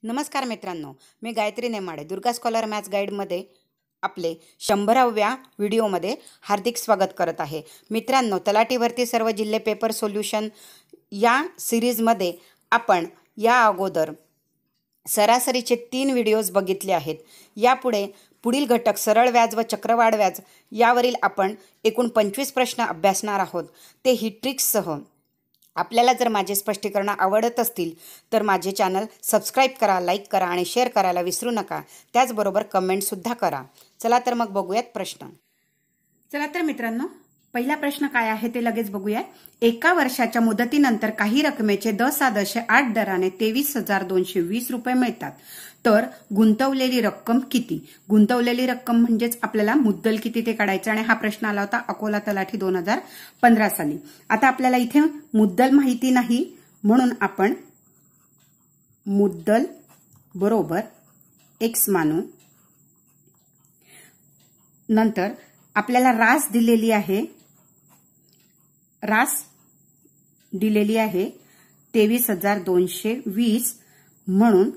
नमस्कार मित्रांनो, मी Gayatri Nemade Durga scholar maths गाईडमध्ये आपले 100व्या व्हिडिओमध्ये हार्दिक स्वागत करत आहे. मित्रांनो, तलाठी भरती सर्व जिल्हे पेपर सोल्युशन या सिरीजमध्ये आपण या अगोदर सरासरीचे 3 व्हिडिओज बघितले आहेत. यापुढे पुढील घटक सरळ व्याज व चक्रवाढ व्याज यावरील आपण एकूण 25 प्रश्न अभ्यासणार आहोत, ते ही ट्रिक्ससह. आपल्याला जर माझे स्पष्टीकरण आवडत असतील तर माझे चॅनल सबस्क्राईब करा, लाईक करा आणि शेअर करायला विसरू नका. त्याचबरोबर कमेंटसुद्धा करा. चला तर मग बघूयात प्रश्न. चला तर मित्रांनो, पहिला प्रश्न काय आहे ते लगेच बघूया. एका वर्षाच्या मुदतीनंतर काही रकमेचे 10.8 दराने 23,220 रुपये मिळतात, तर गुंतवलेली रक्कम किती? गुंतवलेली रक्कम म्हणजेच आपल्याला मुद्दल किती ते काढायचं, आणि हा प्रश्न आला होता अकोला तलाठी 2015 साली. आता आपल्याला इथे मुद्दल माहिती नाही, म्हणून आपण मुद्दल बरोबर x मानू. नंतर आपल्याला रास दिलेली आहे, रास दिलेली आहे 23,220, म्हणून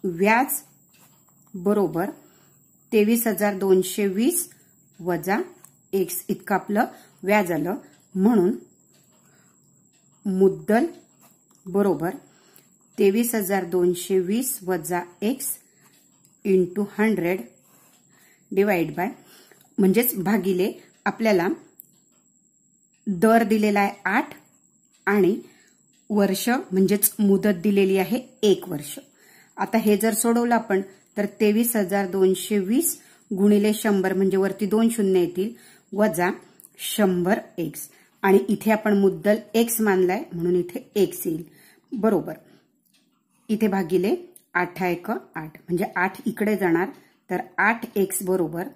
व्याज बरोबर 23,220 वजा x इतकं आपलं व्याज आलं. म्हणून मुद्दल बरोबर 23,220 वजा x इंटू 100 डिवाइड बाय, म्हणजेच भागिले आपल्याला दर दिलेला आहे 8 आणि वर्ष म्हणजेच मुदत दिलेली आहे 1 वर्ष. आता हे जर सोडवलं आपण तर 23,220 गुणिले 100 म्हणजे वरती 2 शून्य येतील, वजा 100x, आणि इथे आपण मुद्दल x मानलाय म्हणून इथे x येईल. बरोबर इथे भागिले 8 1 8, म्हणजे 8 इकडे जाणार, तर 8x बरोबर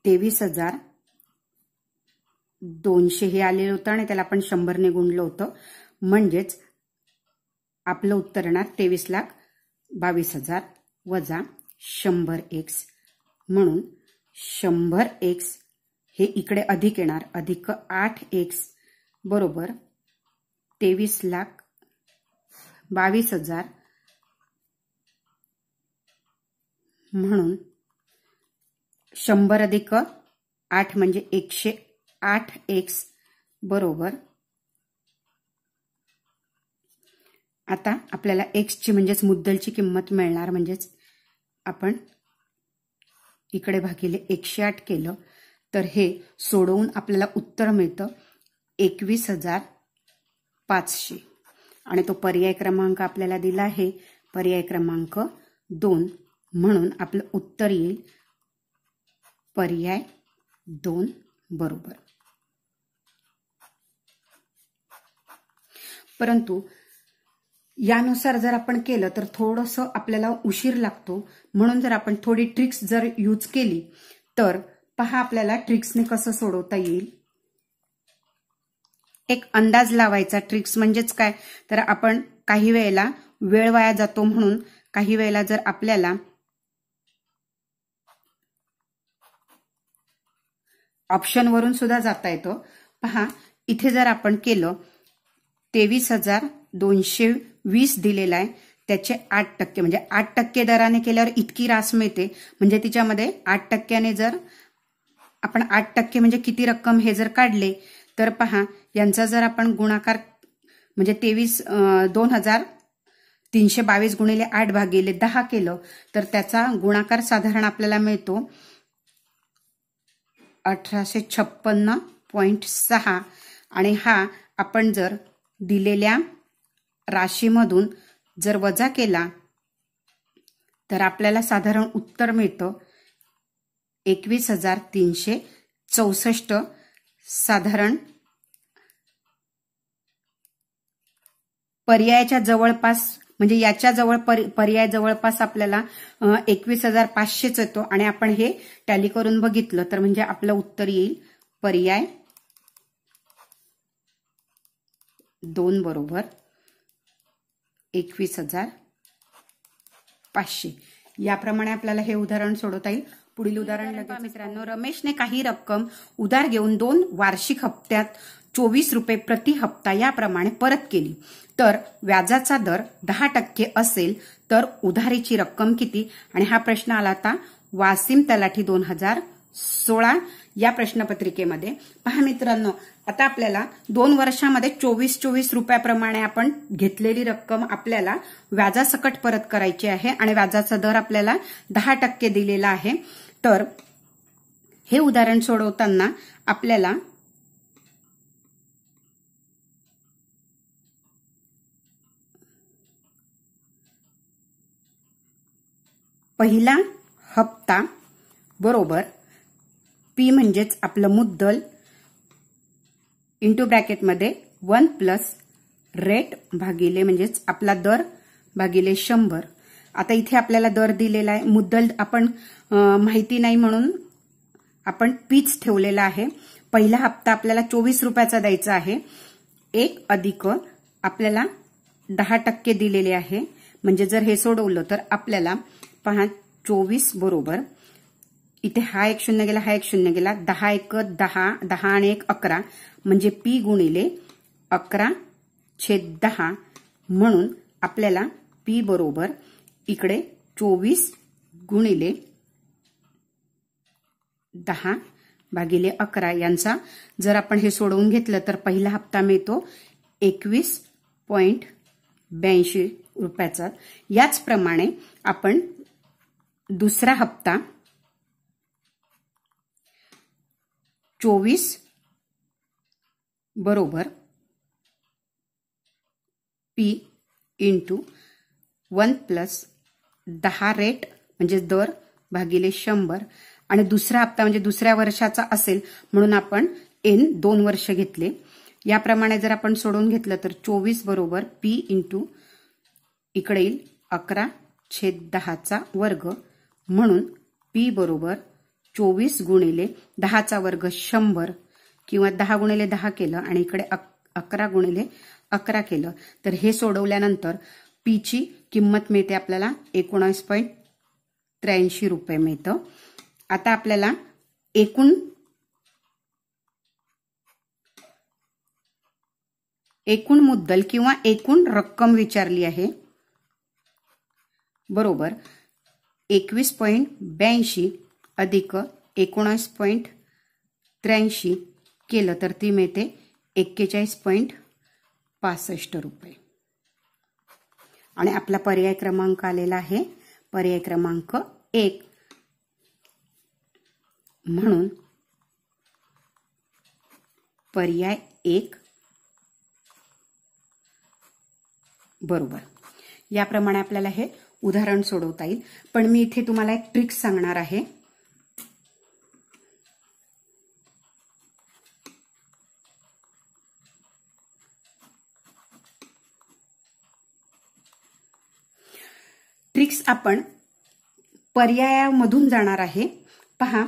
23,200 हे आलेलं होतं आणि त्याला आपण 100 ने गुणलं होतं, म्हणजेच आपलं उत्तर येणार 23,22,000 वजा 100x, म्हणून 100x हे इकडे अधिक येणार, अधिक 8x बरोबर 23,22,000, म्हणून 100 अधिक 8 म्हणजे 108x बरोबर. आता आपल्याला x ची म्हणजेच मुद्दलची किंमत मिळणार, म्हणजेच आपण इकडे भागिले 108 केलं तर हे सोडवून आपल्याला उत्तर मिळतं 21,500, आणि तो पर्याय क्रमांक आपल्याला दिला आहे पर्याय क्रमांक 2, म्हणून आपलं उत्तर येईल पर्याय 2 बरोबर. परंतु यानुसार जर आपण केलं तर थोडंसं आपल्याला उशीर लागतो, म्हणून जर आपण थोडी ट्रिक्स जर यूज केली तर पहा आपल्याला ट्रिक्सने कसं सोडवता येईल. एक अंदाज लावायचा. ट्रिक्स म्हणजेच काय, तर आपण काही वेळेला वेळ वाया जातो, म्हणून काही वेळेला जर आपल्याला ऑप्शन वरून सुद्धा जाता येतं. पहा इथे जर आपण केलं 23,220 दिलेला आहे, त्याचे 8% म्हणजे 8% दराने केल्यावर इतकी रास मिळते, म्हणजे तिच्यामध्ये 8%ने जर आपण 8% म्हणजे किती रक्कम हे जर काढले तर पहा यांचा जर आपण गुणाकार म्हणजे 2,322 गुणिले 8 भागिले 10 केलं तर त्याचा गुणाकार साधारण आपल्याला मिळतो 1856.6, आणि हा आपण जर दिलेल्या राशीमधून जर वजा केला तर आपल्याला साधारण उत्तर मिळतं 21,364. साधारण पर्यायाच्या जवळपास म्हणजे याच्या जवळ पर्याय जवळपास आपल्याला 21,500 येतो, आणि आपण हे टॅली करून बघितलं तर म्हणजे आपलं उत्तर येईल पर्याय 2 बरोबर 21,500. याप्रमाणे आपल्याला हे उदाहरण सोडवता येईल. पुढील उदाहरण लगेच मित्रांनो, रमेशने काही रक्कम उधार घेऊन 2 वार्षिक हप्त्यात 24 रुपये प्रति हप्ता याप्रमाणे परत केली तर व्याजाचा दर 10% असेल तर उधारीची रक्कम किती? आणि हा प्रश्न आला होता वासिम तलाठी 2016 या प्रश्नपत्रिकेमध्ये. पहा मित्रांनो, आता आपल्याला 2 वर्षामध्ये 24 रुपयाप्रमाणे आपण घेतलेली रक्कम आपल्याला व्याजासकट परत करायची आहे आणि व्याजाचा दर आपल्याला 10% दिलेला आहे. तर हे उदाहरण सोडवताना आपल्याला पहिला हप्ता बरोबर पी म्हणजेच आपलं मुद्दल इंटू ब्रॅकेटमध्ये 1 प्लस रेट भागिले म्हणजेच आपला दर भागिले 100. आता इथे आपल्याला दर दिलेला आहे, मुद्दल आपण माहिती नाही म्हणून आपण पीच ठेवलेला आहे. पहिला हप्ता आपल्याला 24 रुपयाचा द्यायचा आहे. 1 अधिक आपल्याला 10% दिलेले आहे. म्हणजे जर हे सोडवलं तर आपल्याला पहा 24 बरोबर इथे हा एक शून्य गेला, हा एक शून्य गेला, 10 एक 10, 10 आणि 1 11 म्हणजे पी गुणिले 11/10 म्हणून आपल्याला पी बरोबर इकडे 24 गुणिले 10 भागिले 11 यांचा जर आपण हे सोडवून घेतलं तर पहिला हप्ता मिळतो 21.82 रुपयाचा. याचप्रमाणे आपण दुसरा हप्ता 24 बरोबर पी इंटू 1 प्लस 10 रेट म्हणजे दर भागिले 100 आणि दुसरा हप्ता म्हणजे दुसऱ्या वर्षाचा असेल म्हणून आपण एन 2 वर्ष घेतले. याप्रमाणे जर आपण सोडवून घेतलं तर 24 बरोबर पी इंटू इकडे येईल 11/10 वर्ग म्हणून पी बरोबर 24 गुणिले 10 वर्ग 100 किंवा 10 गुणिले 10 केलं आणि इकडे 11 गुणिले 11 केलं तर हे सोडवल्यानंतर पीची किंमत मिळते आपल्याला 19.83 रुपये मिळतं. आता आपल्याला एकूण मुद्दल किंवा एकूण रक्कम विचारली आहे बरोबर 21.82 अधिक 19.83 केलं तर ती मिळते 41.65 रुपये. आणि आपला पर्याय क्रमांक आलेला आहे पर्याय क्रमांक 1 म्हणून पर्याय 1 बरोबर. याप्रमाणे आपल्याला हे उदाहरण सोडवता येईल. पण मी इथे तुम्हाला एक ट्रिक सांगणार आहे. ट्रिक्स आपण पर्यायामधून जाणार आहे. पहा,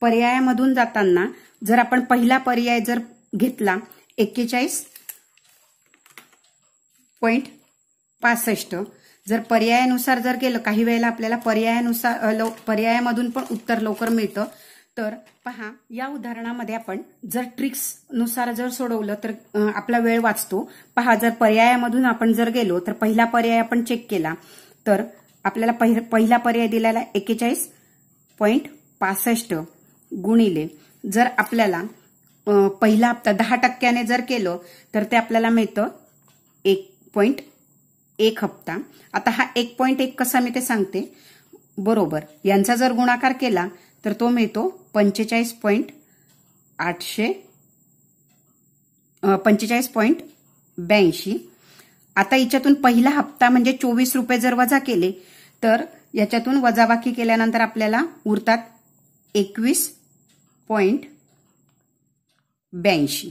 पर्यायामधून जाताना जर आपण पहिला पर्याय जर घेतला 41.65 जर पर्यायानुसार जर केलं, काही वेळेला आपल्याला पर्यायामधून पण उत्तर लवकर मिळतं. तर पहा, या उदाहरणामध्ये आपण जर ट्रिक्स नुसार जर सोडवलं तर आपला वेळ वाचतो. पहा, जर पर्यायामधून आपण जर गेलो तर पहिला पर्याय आपण चेक केला तर आपल्याला पहिला पर्याय दिलेला 41.65 गुणिले जर आपल्याला पहिला हप्ता 10% जर केलं तर ते आपल्याला मिळतं 1.1 हप्ता. आता हा 1.1 कसा मी ते सांगते बरोबर. यांचा जर गुणाकार केला तर तो मिळतो 45.82. आता याच्यातून पहिला हप्ता म्हणजे 24 रुपये जर वजा केले तर याच्यातून वजाबाकी केल्यानंतर आपल्याला उरतात 21.82.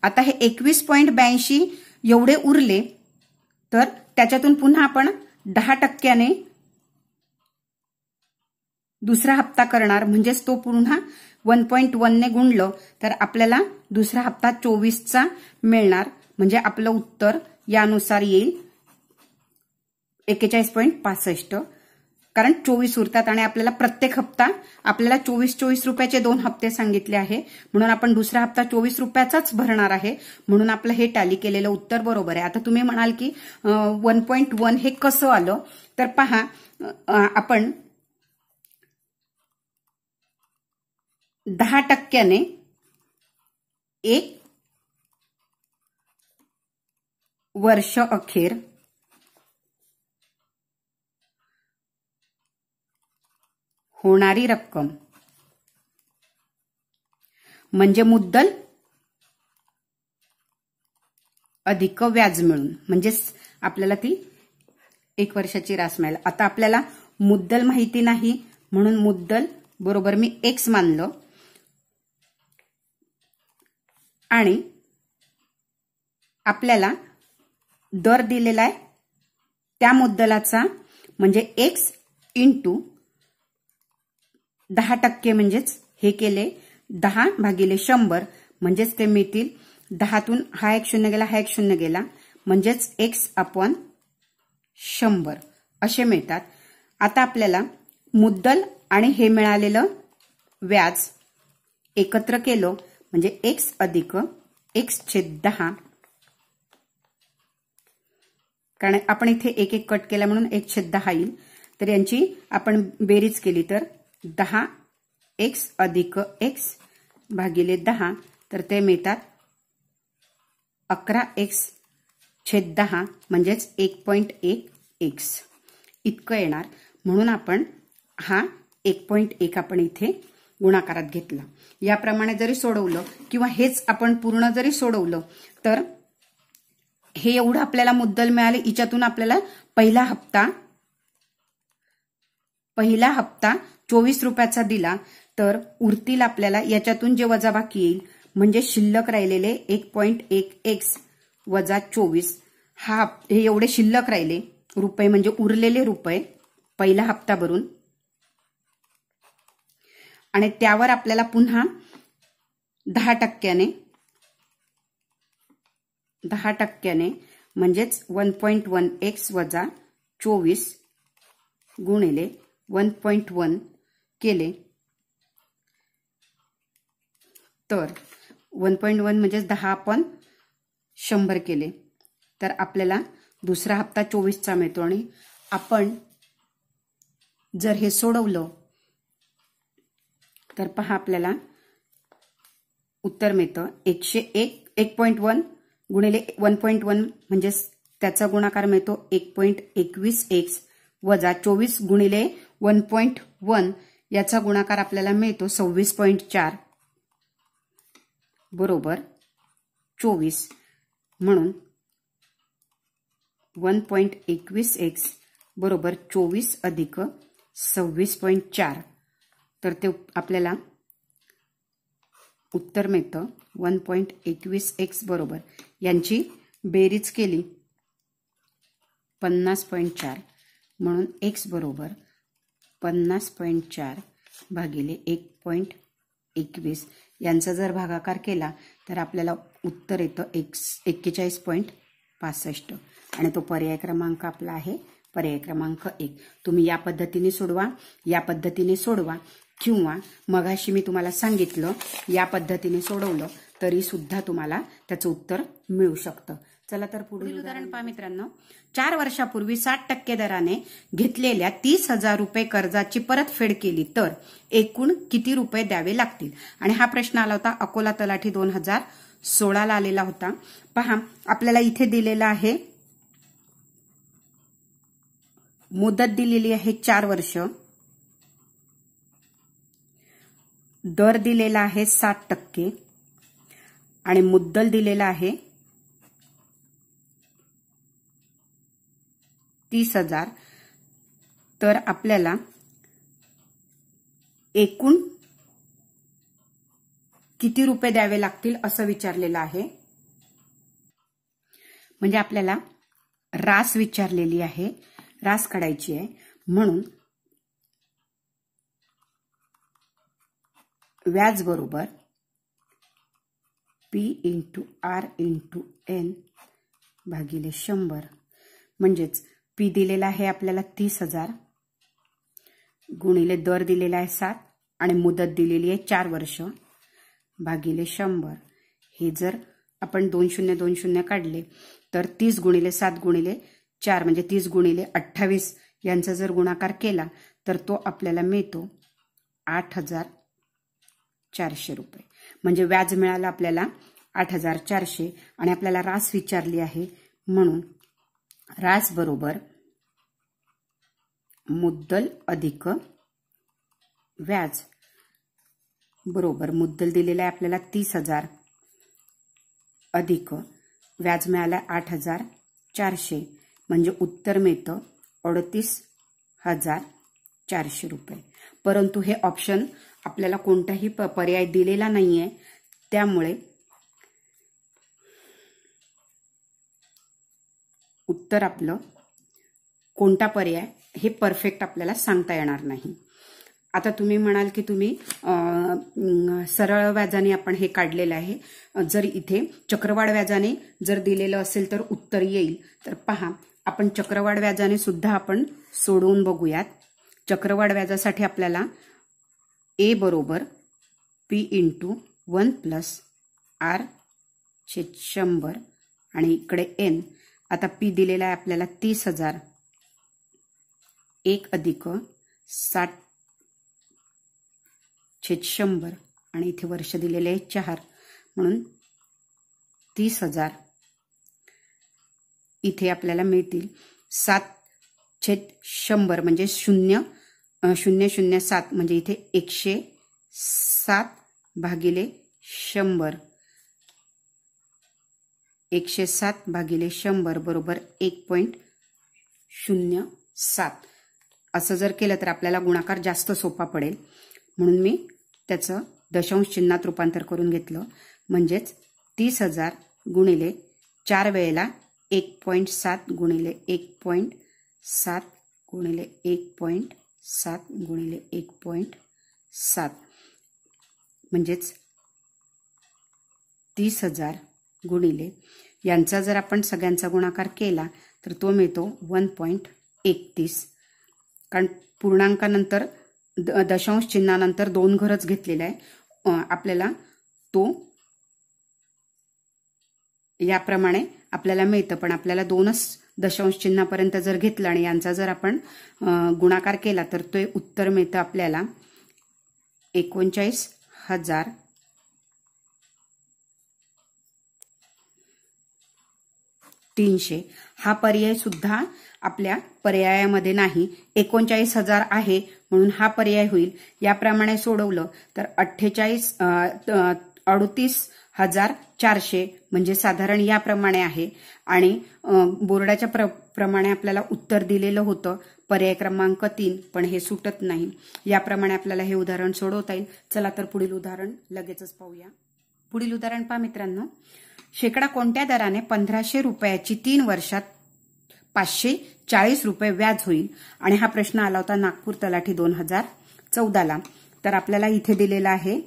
आता हे 21.82 एवढे उरले तर त्याच्यातून पुन्हा आपण 10% दुसरा हप्ता करणार. म्हणजेच तो पुन्हा 1.1 ने गुणलं तर आपल्याला दुसरा हप्ता 24चा मिळणार. म्हणजे आपलं उत्तर यानुसार येईल 41.65. कारण 24 उरतात आणि आपल्याला प्रत्येक हप्ता आपल्याला 24 रुपयाचे 2 हप्ते सांगितले आहे, म्हणून आपण दुसरा हप्ता 24 रुपयाचाच भरणार आहे, म्हणून आपलं हे टॅली केलेलं उत्तर बरोबर आहे. आता तुम्ही म्हणाल की 1.1 हे कसं आलं, तर पहा आपण 10% एक वर्ष अखेर होणारी रक्कम म्हणजे मुद्दल अधिक व्याज मिळून म्हणजेच आपल्याला ती 1 वर्षाची रास मिळेल. आता आपल्याला मुद्दल माहिती नाही म्हणून मुद्दल बरोबर मी x मानलं आणि आपल्याला दर दिलेला आहे त्या मुद्दलाचा म्हणजे x इंटू 10% म्हणजेच हे केले 10 भागिले 100 म्हणजेच ते मिळतील 10तून हा एक शून्य गेला हा एक शून्य गेला म्हणजेच x/100 असे मिळतात. आता आपल्याला मुद्दल आणि हे मिळालेलं व्याज एकत्र केलं म्हणजे x अधिक x/10 कारण आपण इथे एक एक कट केला म्हणून 1/10 येईल. तर यांची आपण बेरीज केली तर 10x अधिक x भागिले 10 तर ते मिळतात 11x/10 म्हणजेच 1.1x इतकं येणार. म्हणून आपण हा 1.1 आपण इथे गुणाकारात घेतला. याप्रमाणे जरी सोडवलं किंवा हेच आपण पूर्ण जरी सोडवलं तर हे एवढं आपल्याला मुद्दल मिळाले. हिच्यातून आपल्याला पहिला हप्ता 24 रुपयाचा दिला तर उरतील आपल्याला याच्यातून जे वजाबाकी येईल म्हणजे शिल्लक राहिलेले 1.1x वजा 24 हे एवढे शिल्लक राहिले रुपये म्हणजे उरलेले रुपये पहिला हप्ता भरून आणि त्यावर आपल्याला पुन्हा 10% म्हणजेच 1.1x वजा 24 गुणिले 1.1 केले तर 1.1 म्हणजेच 10/100 केले तर आपल्याला दुसरा हप्ता 24चा मिळतो. आणि आपण जर हे सोडवलं तर पहा आपल्याला उत्तर मिळतं 101 गुणिले 1.1 म्हणजे त्याचा गुणाकार मिळतो 1.21x वजा 24 गुणिले 1.1 याचा गुणाकार आपल्याला मिळतो 26.4 बरोबर 24 म्हणून 1.21x बरोबर 24 अधिक 26.4 तर ते आपल्याला उत्तर मिळतं 1.21x बरोबर यांची बेरीज केली 50.4 म्हणून x बरोबर 50.4 भागिले 1.21 यांचा जर भागाकार केला तर आपल्याला उत्तर येतं 41.65 आणि तो पर्याय क्रमांक आपला आहे पर्याय क्रमांक 1. तुम्ही या पद्धतीने सोडवा किंवा मगाशी मी तुम्हाला सांगितलं या पद्धतीने सोडवलं तरी सुद्धा तुम्हाला त्याचं उत्तर मिळू शकतं. चला तर पुढील उदाहरण पहा मित्रांनो. 4 वर्षापूर्वी 60% दराने घेतलेल्या 30,000 रुपये कर्जाची परतफेड केली तर एकूण किती रुपये द्यावे लागतील. आणि हा प्रश्न आला होता अकोला तलाठी 2016 आलेला होता. पहा आपल्याला इथे दिलेला आहे मुदत दिलेली आहे 4 वर्ष, दर दिलेला आहे 60% आणि मुद्दल दिलेला आहे 30,000. तर आपल्याला एकूण किती रुपये द्यावे लागतील असं विचारलेलं आहे. म्हणजे आपल्याला रास विचारलेली आहे, रास काढायची आहे. म्हणून व्याज बरोबर P × R × N भागिले 100 म्हणजेच P दिलेला आहे आपल्याला 30,000 गुणिले दर दिलेला आहे 7 आणि मुदत दिलेली आहे 4 वर्ष भागिले 100. हे जर आपण 2020 काढले तर 30 गुणिले 7 गुणिले 4 म्हणजे 30 गुणिले 28 यांचा जर गुणाकार केला तर तो आपल्याला मिळतो 8,400 रुपये. म्हणजे व्याज मिळालं आपल्याला 8,400 आणि आपल्याला रास विचारली आहे म्हणून रास बरोबर मुद्दल अधिक व्याज बरोबर मुद्दल दिलेला आहे आपल्याला 30,000 अधिक व्याज मिळालं 8,400 म्हणजे उत्तर मिळतं 38,400 रुपये. परंतु हे ऑप्शन आपल्याला कोणताही पर्याय दिलेला नाहीये त्यामुळे उत्तर आपलं कोणता पर्याय हे परफेक्ट आपल्याला सांगता येणार नाही. आता तुम्ही म्हणाल की तुम्ही सरळ व्याजाने आपण हे काढलेलं आहे. जर इथे चक्रवाढ व्याजाने जर दिलेलं असेल तर उत्तर येईल. तर पहा आपण चक्रवाढ व्याजाने सुद्धा आपण सोडवून बघूयात. चक्रवाढ व्याजासाठी आपल्याला ए बरोबर पी इंटू 1 प्लस आर छेद 100 आणि इकडे एन. आता पी दिलेला आहे आपल्याला 30,000 1 अधिक 60 छेद 100 आणि इथे वर्ष दिलेले आहे 4 म्हणून 30,000 इथे आपल्याला मिळतील 7 छेद 100 म्हणजे 0,007 म्हणजे इथे 107 भागिले 100 107 भागिले 100 बरोबर 1.07. असं जर केलं तर आपल्याला गुणाकार जास्त सोपा पडेल म्हणून मी त्याचं दशांश चिन्हात रूपांतर करून घेतलं. म्हणजेच 30,000 गुणिले 4 वेळेला 1.7 गुणिले 1.7 गुणिले 1.7 गुणिले 1.7 म्हणजेच 30,000 गुणिले यांचा जर आपण सगळ्यांचा गुणाकार केला तर तो मिळतो 1.31. कारण पूर्णांकानंतर दशांश चिन्हानंतर 2 घरच घेतलेला आहे. आपल्याला तो याप्रमाणे आपल्याला मिळतं पण आपल्याला 2च दशांश चिन्हापर्यंत जर घेतलं आणि यांचा जर आपण गुणाकार केला तर ते उत्तर मिळतं आपल्याला 39,300. हा पर्याय सुद्धा आपल्या पर्यायामध्ये नाही. 39,000 आहे म्हणून हा पर्याय होईल. याप्रमाणे सोडवलं तर 38,400 म्हणजे साधारण याप्रमाणे आहे आणि बोर्डाच्या प्रमाणे आपल्याला उत्तर दिलेलं होतं पर्याय क्रमांक 3 पण हे सुटत नाही. याप्रमाणे आपल्याला हे उदाहरण सोडवता येईल. चला तर पुढील उदाहरण लगेचच पाहूया. पुढील उदाहरण पहा मित्रांनो. शेकडा कोणत्या दराने 1,500 रुपयाची 3 वर्षात 540 रुपये व्याज होईल आणि हा प्रश्न आला होता नागपूर तलाठी 2014ला. तर आपल्याला इथे दिलेला आहे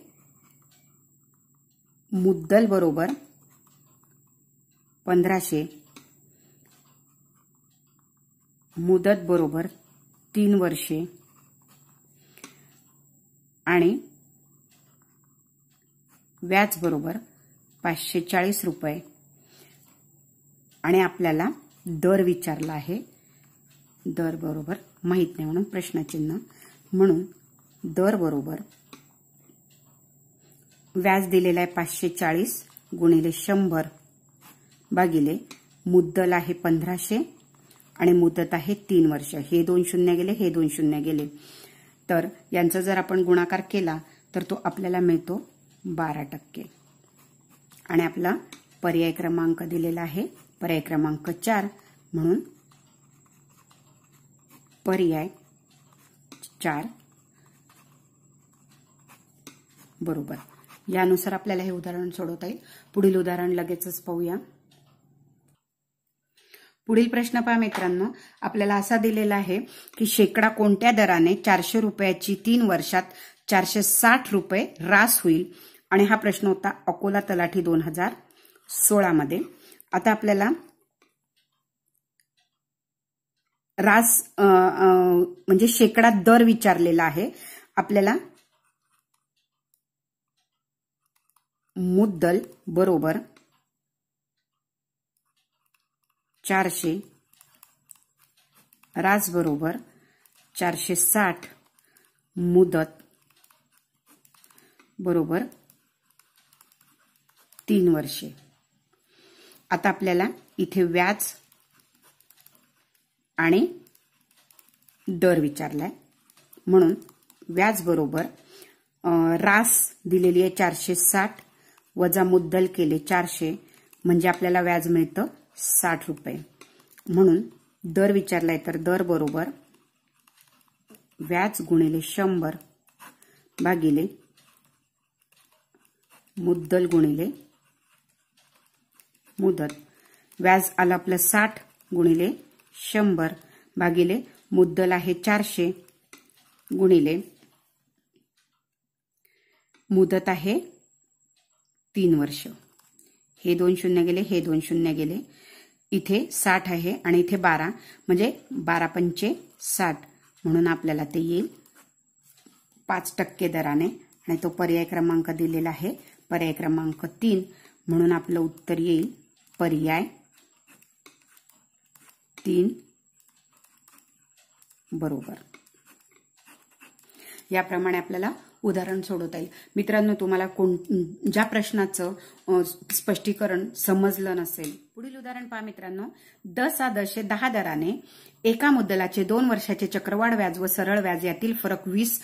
मुद्दल बरोबर 1,500 मुदत बरोबर 3 वर्षे आणि व्याज बरोबर 540 रुपये आणि आपल्याला दर विचारला आहे. दर बरोबर माहित नाही म्हणून प्रश्नचिन्ह. म्हणून दर बरोबर व्याज दिलेला आहे 540 गुणिले 100 भागिले मुद्दल आहे 1,500 आणि मुदत आहे 3 वर्ष. हे 2 शून्य गेले हे 2 शून्य गेले तर यांचा जर आपण गुणाकार केला तर तो आपल्याला मिळतो 12% आणि आपला पर्याय क्रमांक दिलेला आहे पर्याय क्रमांक 4 म्हणून पर्याय 4 बरोबर. यानुसार आपल्याला हे उदाहरण सोडवता येईल. पुढील उदाहरण लगेचच पाहूया. पुढील प्रश्न पहा मित्रांनो. आपल्याला असा दिलेला आहे की शेकडा कोणत्या दराने 400 रुपयाची 3 वर्षात 460 रुपये रास होईल आणि हा प्रश्न होता अकोला तलाठी 2016 मध्ये. आता आपल्याला रास म्हणजे शेकडात दर विचारलेला आहे आपल्याला. मुद्दल बरोबर 400, रास बरोबर 460, मुदत बरोबर 3 वर्षे. आता आपल्याला इथे व्याज आणि दर विचारलाय म्हणून व्याज बरोबर रास दिलेली आहे 460 वजा मुद्दल केले 400 म्हणजे आपल्याला व्याज मिळतं 60 रुपये. म्हणून दर विचारलाय तर दर बरोबर व्याज गुणिले 100 भागिले मुद्दल गुणिले मुदत. व्याज आलं आपलं 60 गुणिले 100 भागिले मुद्दल आहे 400 गुणिले मुदत आहे 3 वर्ष. हे 2 शून्य गेले, हे 2 शून्य गेले. इथे 60 आहे आणि इथे 12 म्हणजे 12 पंचे 60 म्हणून आपल्याला ते येईल 5% दराने. आणि तो पर्याय क्रमांक दिलेला आहे पर्याय क्रमांक 3 म्हणून आपलं उत्तर येईल पर्याय 3 बरोबर. याप्रमाणे आपल्याला उदाहरण सोडवता येईल. मित्रांनो, तुम्हाला ज्या प्रश्नाचं स्पष्टीकरण समजलं नसेल, पुढील उदाहरण पहा मित्रांनो. 10 दराने एका मुद्दलाचे 2 वर्षाचे चक्रवाढ व्याज व सरळ व्याज यातील फरक 20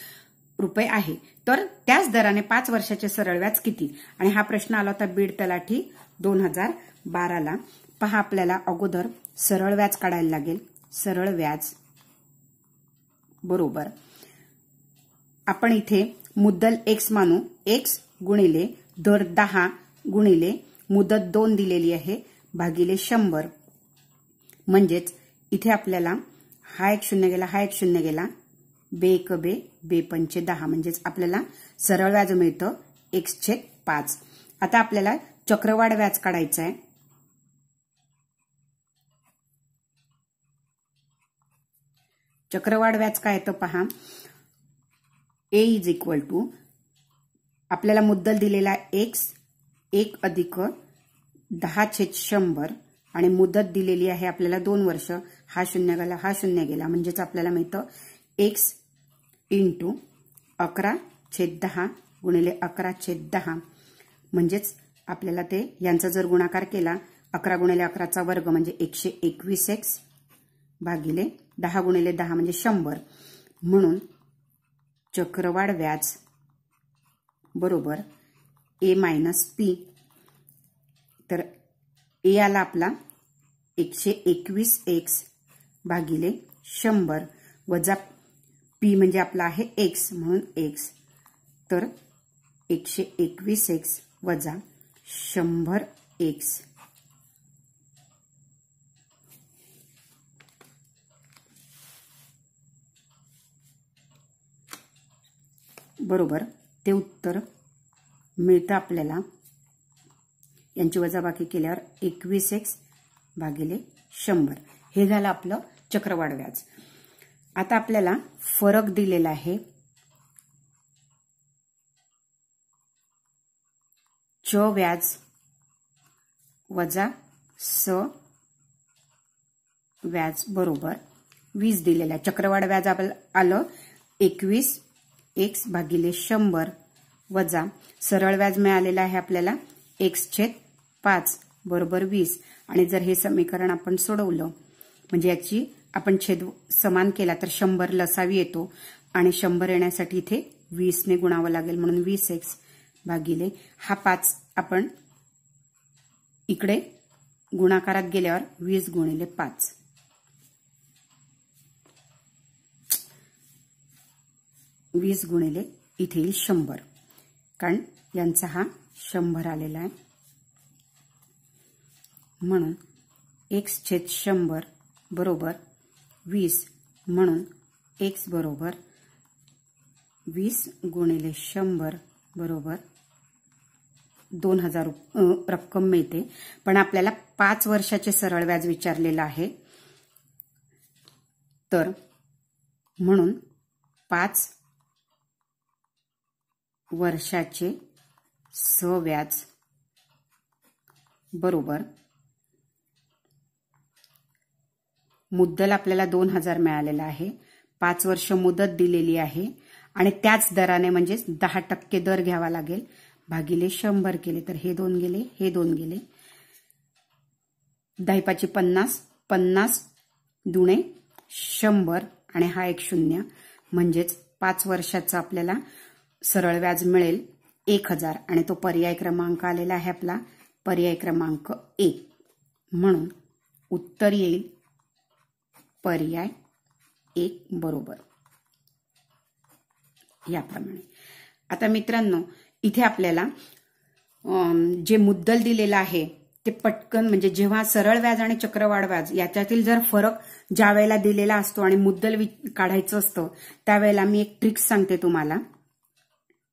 रुपये आहे, तर त्याच दराने 5 वर्षाचे सरळ व्याज किती? आणि हा प्रश्न आला होता बीड तलाठी 2012ला. पहा, आपल्याला अगोदर सरळ व्याज काढायला लागेल. सरळ व्याज बरोबर आपण इथे मुद्दल x मानू, x गुणिले दर 10 गुणिले मुदत 2 दिलेली आहे भागिले 100. म्हणजेच इथे आपल्याला हा 1 शून्य गेला, हा 1 शून्य गेला, बे 1 बे, बे पंचे 10 म्हणजेच आपल्याला सरळ व्याज मिळतं x/5. आता आपल्याला चक्रवाढ व्याज काढायचं आहे. चक्रवाढ व्याज काय येतं पहा. A इज इक्वल टू आपल्याला मुद्दल दिलेला x 1 अधिक 10/100 आणि मुदत दिलेली आहे आपल्याला 2 वर्ष. हा शून्य गेला, हा शून्य गेला म्हणजेच आपल्याला मिळतं x इंटू 11/10 गुणिले 11/10 म्हणजेच आपल्याला ते यांचा जर गुणाकार केला 11 गुणिले 11चा वर्ग म्हणजे 121x भागिले 10 गुणिले 10 म्हणजे 100. म्हणून चक्रवाढ व्याज बरोबर A मायनस P. तर A आला आपला 121x भागिले 100 वजा P म्हणजे आपला आहे x म्हणून x. तर 121x वजा 100x बरोबर ते उत्तर मिळतं आपल्याला. यांची वजाबाकी केल्यावर 21x भागिले 100 हे झालं आपलं चक्रवाढ व्याज. आता आपल्याला फरक दिलेला आहे. च व्याज वजा स व्याज बरोबर 20 दिलेला आहे. चक्रवाढ व्याज आलं 21x भागिले 100 वजा सरळ व्याज मिळालेलं आहे आपल्याला x/5 बरोबर 20. आणि जर हे समीकरण आपण सोडवलं म्हणजे याची आपण छेद समान केला तर 100 लसावी येतो आणि 100 येण्यासाठी इथे 20 ने गुणावं लागेल म्हणून 20x भागिले हा 5 आपण इकडे गुणाकारात गेल्यावर 20 गुणिले 5 20 गुणिले इथे येईल 100 कारण यांचा हा 100 आलेला आहे म्हणून x/100 बरोबर 20 म्हणून x बरोबर 20 गुणिले 100 बरोबर 2000 रक्कम मिळते. पण आपल्याला 5 वर्षाचे सरळ व्याज विचारलेलं आहे तर म्हणून 5 वर्षाचे सहव्याज बरोबर मुद्दल आपल्याला 2000 मिळालेला आहे, 5 वर्ष मुदत दिलेली आहे आणि त्याच दराने म्हणजेच 10% दर घ्यावा लागेल, भागिले 100 केले तर हे 2 गेले, हे 2 गेले, 10 50, 50 दुणे 100 आणि हा एक 0 म्हणजेच 5 वर्षाचा आपल्याला सरळ व्याज मिळेल 1000 आणि तो पर्याय क्रमांक आलेला आहे आपला पर्याय क्रमांक 1 म्हणून उत्तर येईल पर्याय 1 बरोबर याप्रमाणे। आता मित्रांनो इथे आपल्याला जे मुद्दल दिलेलं आहे ते पटकन म्हणजे जेव्हा सरळ व्याज आणि चक्रवाढ व्याज याच्यातील जर फरक ज्या वेळेला दिलेला असतो आणि मुद्दल काढायचं असतं त्यावेळेला मी एक ट्रिक्स सांगते तुम्हाला।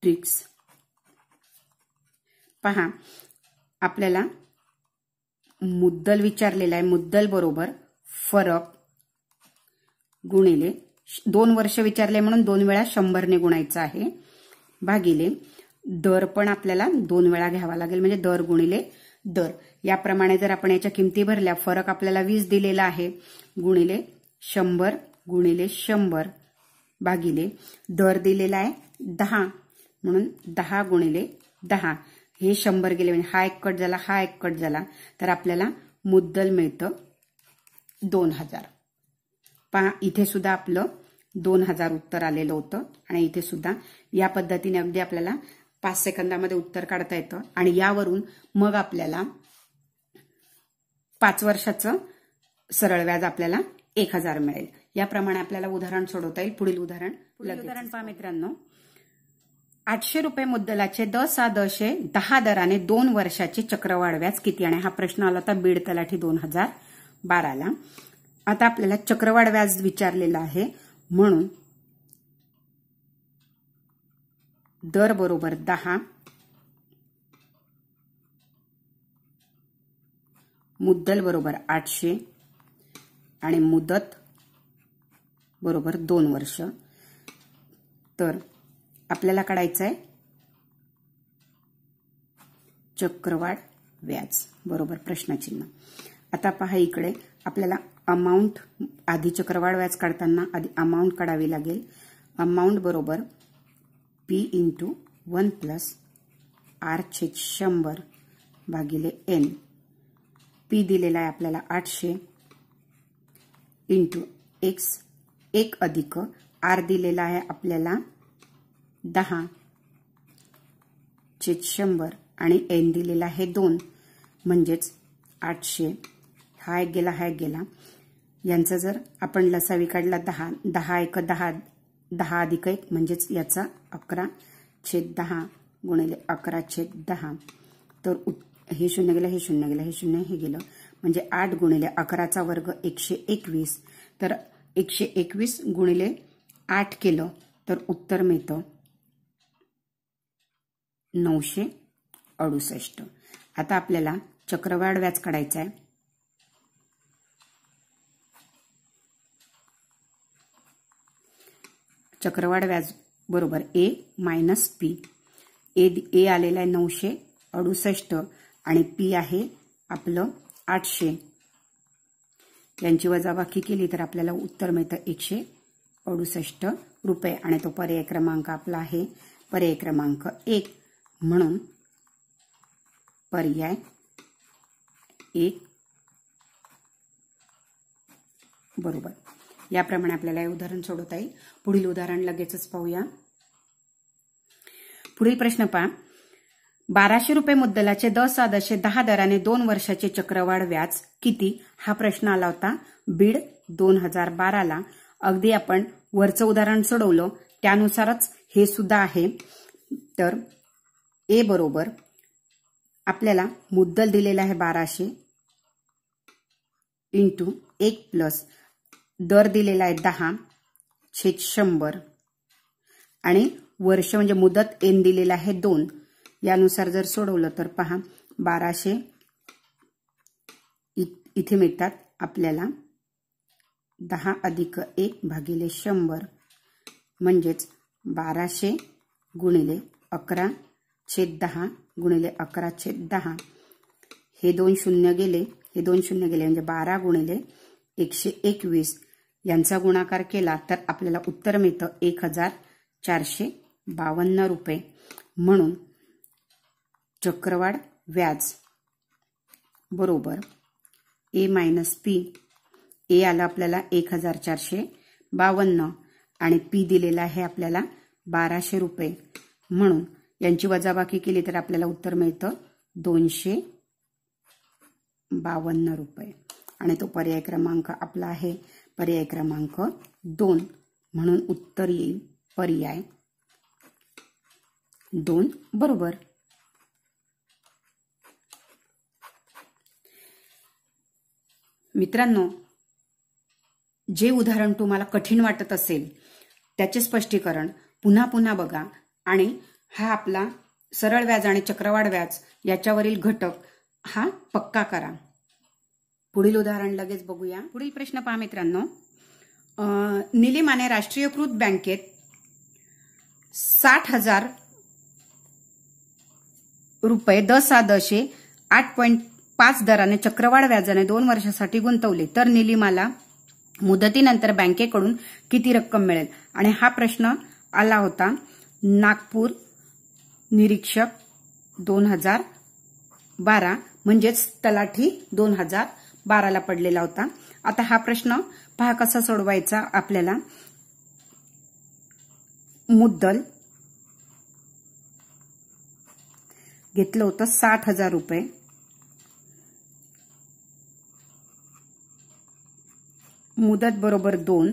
ट्रिक्स पहा, आपल्याला मुद्दल विचारलेला आहे, मुद्दल बरोबर फरक गुणिले 2 वर्ष विचारले म्हणून 2 वेळा 100 ने गुणायचं आहे, भागिले दर पण आपल्याला 2 वेळा घ्यावा लागेल म्हणजे दर गुणिले दर। याप्रमाणे जर आपण याच्या किमती भरल्या, फरक आपल्याला 20 दिलेला आहे, गुणिले 100 गुणिले 100 भागिले दर दिलेला आहे 10 म्हणून 10 गुणिले 10, हे 100 गेले म्हणजे हा एक कट झाला, हा एक कट झाला, तर आपल्याला मुद्दल मिळतं 2000। पहा इथे सुद्धा आपलं 2000 उत्तर आलेलं होतं आणि इथे सुद्धा या पद्धतीने अगदी आपल्याला 5 सेकंदामध्ये उत्तर काढता येतं आणि यावरून मग आपल्याला 5 वर्षाचं सरळ व्याज आपल्याला 1000 मिळेल। याप्रमाणे आपल्याला उदाहरण सोडवता येईल। पुढील उदाहरण पहा मित्रांनो, 800 रुपये मुद्दलाचे 10 दराने 2 वर्षाचे चक्रवाढ व्याज किती आणि हा प्रश्न आला होता बीड तलाठी 2012ला। आता आपल्याला चक्रवाढ व्याज विचारलेला आहे म्हणून दर बरोबर 10 मुद्दल बरोबर 800 आणि मुदत बरोबर 2 वर्ष। तर आपल्याला काढायचं आहे चक्रवाढ व्याज बरोबर प्रश्नचिन्ह। आता पहा इकडे आपल्याला अमाऊंट आधी चक्रवाढ व्याज काढताना आधी अमाऊंट काढावी लागेल। अमाऊंट बरोबर P × 1 + R/100 भागिले N। P दिलेला आहे आपल्याला 800 × X 1 अधिक R दिलेला आहे आपल्याला 10/100 आणि N दिलेला आहे 2 म्हणजेच 800, हा एक गेला, हा एक गेला, यांचा जर आपण लसावी काढला 10, 10 × 10, 10 अधिक 1 म्हणजेच याचा 11/10 गुणिले 11/10, तर हे 0 गेलं, हे 0 गेलं, हे 0 हे गेलं म्हणजे 8 गुणिले 11चा वर्ग 121, तर 121 गुणिले 8 केलं तर उत्तर मिळतं 968। आता आपल्याला चक्रवाढ व्याज काढायचं आहे। चक्रवाढ व्याज बरोबर A - P। ए आलेला आहे 968 आणि P आहे आपलं 800, यांची वजाबाकी केली तर आपल्याला उत्तर मिळतं 168 रुपये आणि तो पर्याय क्रमांक आपला आहे पर्याय क्रमांक 1 म्हणून पर्याय 1 बरोबर। याप्रमाणे आपल्याला हे उदाहरण सोडवता येईल। पुढील उदाहरण लगेचच पाहूया। पुढील प्रश्न पहा, 1200 रुपये मुद्दलाचे 10 दराने 2 वर्षाचे चक्रवाढ व्याज किती हा प्रश्न आला होता बीड 2012ला। अगदी आपण वरचं उदाहरण सोडवलं त्यानुसारच हे सुद्धा आहे। तर ए बरोबर आपल्याला मुद्दल दिलेला आहे 1200 × 1 प्लस दर दिलेला आहे 10/100 आणि वर्ष म्हणजे मुदत एन दिलेला आहे 2, यानुसार जर सोडवलं तर पहा 1200 इथे मिळतात आपल्याला 10 अधिक 1 भागिले 100 म्हणजेच 1200 गुणिले 11/10 गुणिले 11/10. हे 2 शून्य गेले, हे 2 शून्य गेले म्हणजे 12 गुणिले 121 यांचा गुणाकार केला तर आपल्याला उत्तर मिळतं 1452 रुपये. म्हणून चक्रवाढ व्याज बरोबर ए मायनस पी. ए आलं आपल्याला 1452 आणि पी दिलेला आहे आपल्याला 1200 रुपये. म्हणून यांची वजाबाकी केली तर आपल्याला उत्तर मिळतं 252 रुपये. आणि तो पर्याय क्रमांक आपला आहे पर्याय क्रमांक 2. म्हणून उत्तर येईल पर्याय 2 बरोबर. मित्रांनो, जे उदाहरण तुम्हाला कठीण वाटत असेल त्याचे स्पष्टीकरण पुन्हा पुन्हा बघा आणि हा आपला सरळ व्याज आणि चक्रवाढ व्याज याच्यावरील घटक हा पक्का करा. पुढील उदाहरण लगेच बघूया. पुढील प्रश्न पहा मित्रांनो. निलिमाने राष्ट्रीयकृत बँकेत 60,000 रुपये 8.5 दराने चक्रवाढ व्याजाने 2 वर्षासाठी गुंतवले तर निलिमाला मुदतीनंतर बँकेकडून किती रक्कम मिळेल. आणि हा प्रश्न आला होता नागपूर निरीक्षक 2012 म्हणजेच तलाठी 2012ला पडलेला होता. आता हा प्रश्न पहा कसा सोडवायचा. आपल्याला मुद्दल घेतलं होतं 60,000 रुपये. मुदत बरोबर 2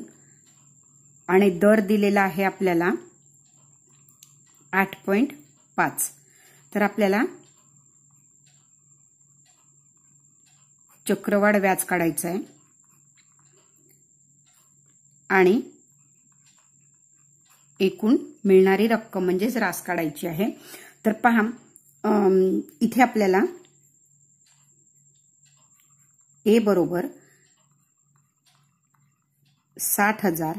आणि दर दिलेला आहे आपल्याला 8.5. तर आपल्याला चक्रवाढ व्याज काढायचं आहे आणि एकूण मिळणारी रक्कम म्हणजेच रास काढायची आहे. तर पहा इथे आपल्याला ए बरोबर 60,000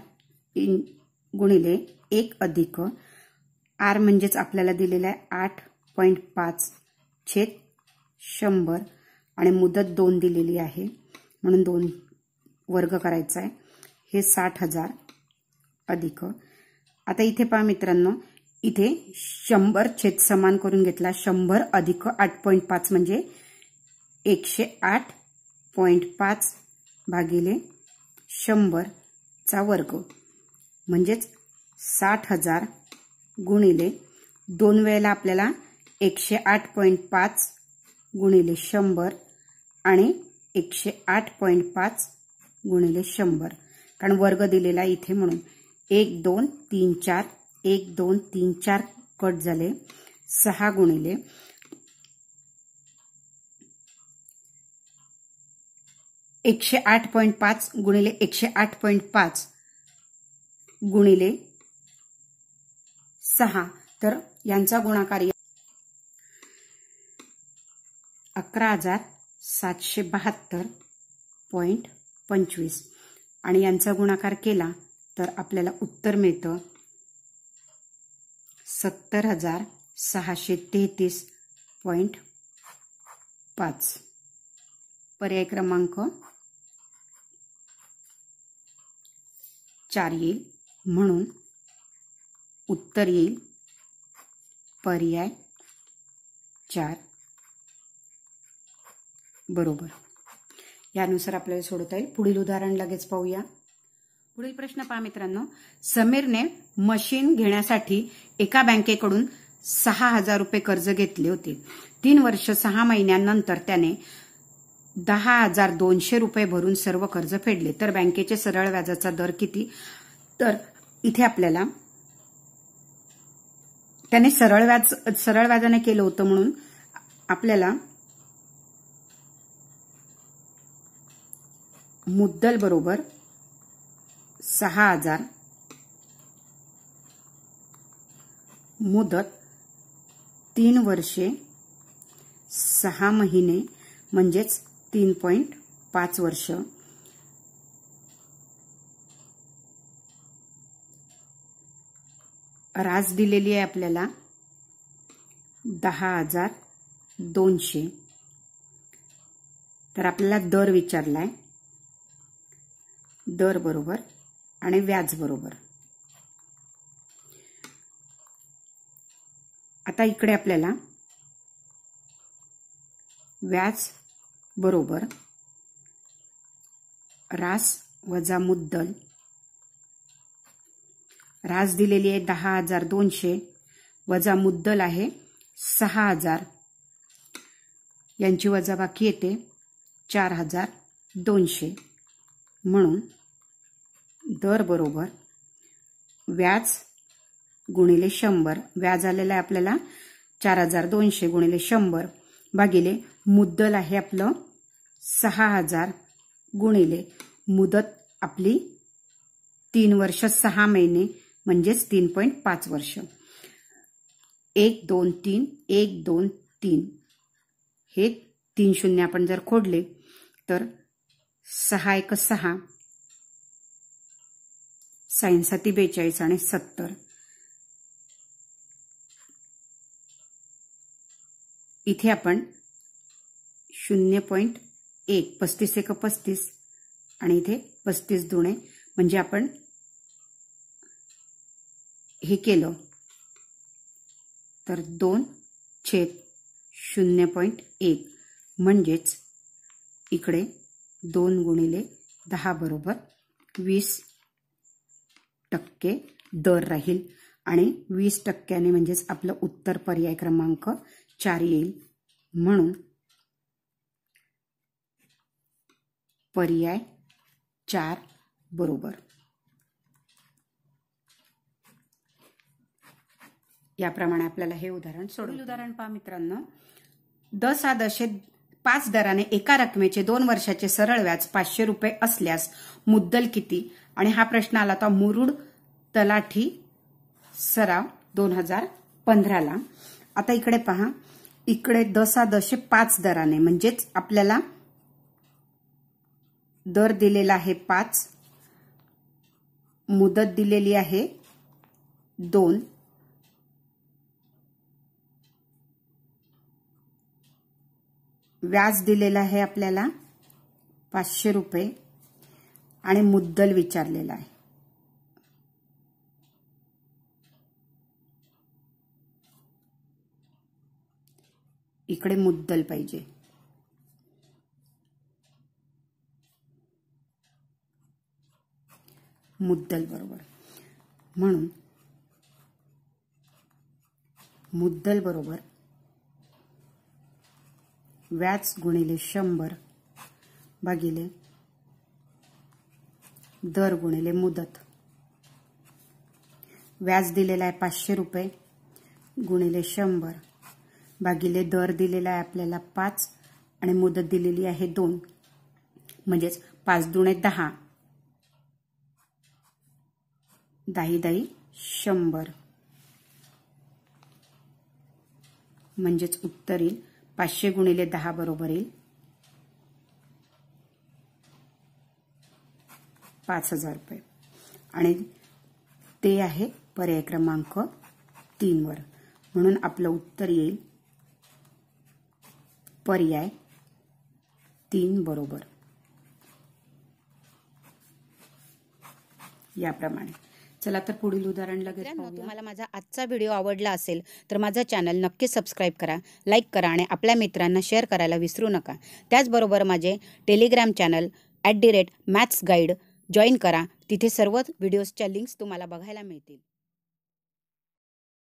गुणिले 1 अधिक आर म्हणजेच आपल्याला दिलेला आहे 8.5/100 आणि मुदत 2 दिलेली आहे म्हणून 2 वर्ग करायचा आहे. हे 60,000 अधिक आता इथे पहा मित्रांनो, इथे 100 छेद समान करून घेतला. 100 अधिक 8.5 म्हणजे 108.5 भागिले 100 चा वर्ग म्हणजेच 60,000 गुणिले 2 वेळेला आपल्याला 108.5 गुणिले 100 आणि 108.5 गुणिले 100 कारण वर्ग दिलेला इथे म्हणून 1 2 3 4 1 2 3 4 कट झाले. 6 गुणिले 108.5 गुणिले 108.5 गुणिले 6 तर यांचा गुणाकार 11,772.25 आणि यांचा गुणाकार केला तर आपल्याला उत्तर मिळतं 70,633.5. पर्याय क्रमांक 4 येईल. म्हणून उत्तर येईल पर्याय 4 बरोबर. यानुसार आपल्याला सोडवता येईल. पुढील उदाहरण लगेच पाहूया. पुढील प्रश्न पहा मित्रांनो. समीरने मशीन घेण्यासाठी एका बँकेकडून 6,000 रुपये कर्ज घेतले होते. 3 वर्ष 6 महिन्यानंतर त्याने 10,200 रुपये भरून सर्व कर्ज फेडले तर बँकेचे सरळ व्याजाचा दर किती. तर इथे आपल्याला त्याने सरळ व्याजाने केलं होतं म्हणून आपल्याला मुद्दल बरोबर 6,000 मुदत 3 वर्षे 6 महिने म्हणजेच 3.5 वर्ष रास दिलेली आहे आपल्याला 10,200. तर आपल्याला दर विचारलाय, दर बरोबर आणि व्याज बरोबर. आता इकडे आपल्याला व्याज बरोबर रास वजा मुद्दल. रास दिलेली आहे 10,200 वजा मुद्दल आहे 6,000. यांची वजाबाकी येते 4,200. म्हणून दर बरोबर व्याज गुणिले 100. व्याज आलेलं आहे आपल्याला 4,200 गुणिले 100 भागिले मुद्दल आहे आपलं 6,000 गुणिले मुदत आपली 3 वर्ष 6 महिने म्हणजेच 3.5 वर्ष. 1 2 3 1 2 3 हे 3 शून्य आपण जर खोडले तर 6 1 6 साइन 7 42 आणि 70. इथे आपण 0.1 35 1 35 आणि इथे 35 दुणे म्हणजे आपण हे केलं तर 2/0.1 म्हणजेच इकडे 2 गुणिले 10 बरोबर 20% दर राहील आणि 20% म्हणजेच आपलं उत्तर पर्याय क्रमांक 4 येईल. म्हणून पर्याय 4 बरोबर. याप्रमाणे आपल्याला हे उदाहरण सोडवू. उदाहरण पहा मित्रांनो. 10,5 दराने एका रकमेचे 2 वर्षाचे सरळ व्याज 500 रुपये असल्यास मुद्दल किती? आणि हा प्रश्न आला होता मुरुड तलाठी सराव 2015ला. आता इकडे पहा, इकडे 10,5 दराने म्हणजेच आपल्याला दर दिलेला आहे 5, मुदत दिलेली आहे 2, व्याज दिलेला आहे आपल्याला 500 रुपये आणि मुद्दल विचारलेला आहे. इकडे मुद्दल पाहिजे. मुद्दल बरोबर. म्हणून मुद्दल बरोबर व्याज गुणिले 100 भागिले दर गुणिले मुदत. व्याज दिलेला आहे 500 रुपये गुणिले 100 भागिले दर दिलेला आहे आपल्याला 5 आणि मुदत दिलेली आहे 2 म्हणजेच 5 दुणे 10, 10 10 100 म्हणजेच उत्तर येईल 500 गुणिले 10 बरोबर येईल 5,000 रुपये आणि ते आहे पर्याय क्रमांक 3 वर. म्हणून आपलं उत्तर येईल पर्याय 3 बरोबर. याप्रमाणे. चला तर पुढील उदाहरण लगेच पाहूया. तुम्हाला माझा आजचा व्हिडिओ आवडला असेल तर माझा चॅनल नक्की सबस्क्राईब करा, लाईक करा आणि आपल्या मित्रांना शेअर करायला विसरू नका. त्याचबरोबर माझे टेलिग्राम चॅनल @mathsguide जॉईन करा. तिथे सर्व व्हिडिओजच्या लिंक्स तुम्हाला बघायला मिळतील.